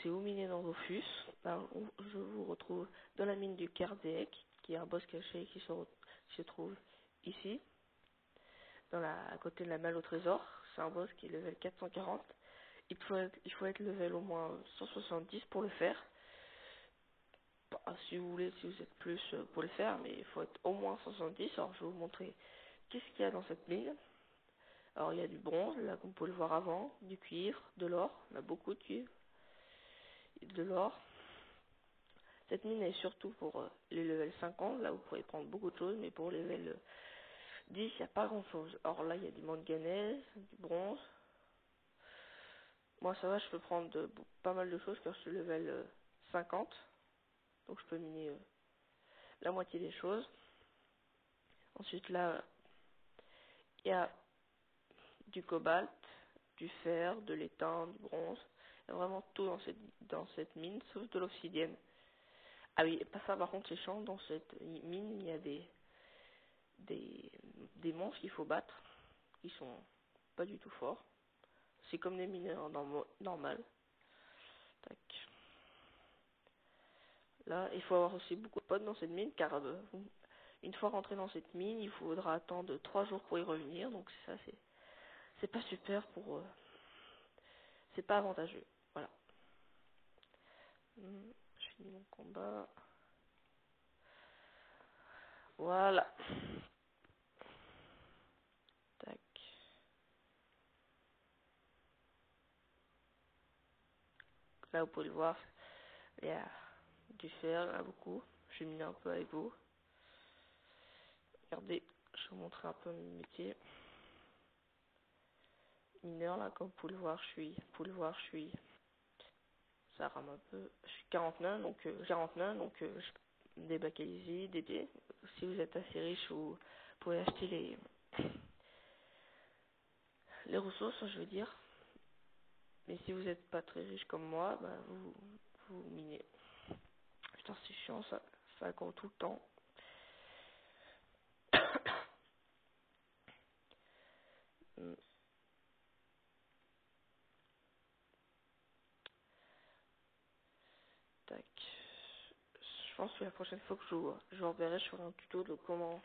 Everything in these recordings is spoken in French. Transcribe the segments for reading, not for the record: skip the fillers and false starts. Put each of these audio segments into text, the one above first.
c'est où miner dans Dofus. Alors, je vous retrouve dans la mine du Kardec, qui est un boss caché qui se trouve ici, à côté de la malle au trésor. C'est un boss qui est level 440. Il faut être level au moins 170 pour le faire. Bah, si vous voulez, si vous êtes plus pour le faire, mais il faut être au moins 170. Alors je vais vous montrer qu'est-ce qu'il y a dans cette mine. Alors il y a du bronze, là comme vous pouvez le voir avant, du cuivre, de l'or, on a beaucoup de cuivre, et de l'or. Cette mine est surtout pour les levels 50, là vous pourrez prendre beaucoup de choses, mais pour les levels 10, il n'y a pas grand chose. Alors là il y a du manganèse, du bronze. Moi ça va, je peux prendre pas mal de choses car je suis level 50, donc je peux miner la moitié des choses. Ensuite là, il y a du cobalt, du fer, de l'étain, du bronze. Il y a vraiment tout dans cette mine, sauf de l'obsidienne. Ah oui, pas ça par contre, c'est chiant, dans cette mine, il y a des monstres qu'il faut battre, qui sont pas du tout forts. C'est comme des mineurs normales. Tac. Là, il faut avoir aussi beaucoup de potes dans cette mine, car une fois rentré dans cette mine, il faudra attendre 3 jours pour y revenir, donc ça, c'est pas super c'est pas avantageux. Voilà. Je finis mon combat. Voilà. Tac. Là, vous pouvez le voir. Il y a du fer, là, beaucoup. Je vais miner un peu avec vous. Regardez, je vais vous montrer un peu mon métier. Mineur, là, comme vous pouvez le voir, ça rame un peu. Je suis 49, donc j'ai 49, donc des bacs easy, des dés. Si vous êtes assez riche, vous pouvez acheter les ressources, je veux dire. Mais si vous n'êtes pas très riche comme moi, bah, vous minez. Putain, c'est chiant, ça court tout le temps. Tac. Je pense que la prochaine fois que je vous reverrai, je ferai un tuto de comment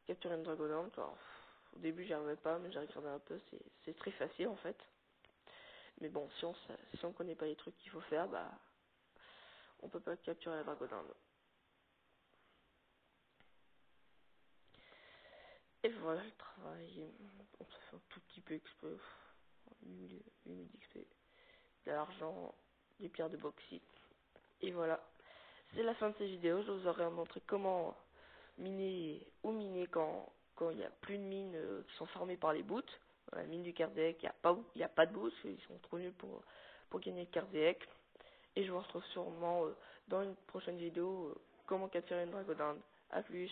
capturer une dragonante. Alors, au début, j'y arrivais pas, mais j'ai regardé un peu. C'est très facile en fait. Mais bon, si on connaît pas les trucs qu'il faut faire, bah, on peut pas capturer la dragonante. Et voilà le travail. On se fait un tout petit peu XP. 8000 XP. De l'argent, des pierres de bauxite. Et voilà. C'est la fin de cette vidéo. Je vous aurais montré comment miner ou miner quand il n'y a plus de mines qui sont formées par les boots. Dans la mine du Kardec, il y a pas de boots. Ils sont trop nuls pour gagner le Kardec. Et je vous retrouve sûrement dans une prochaine vidéo comment capturer une dragonande. A plus.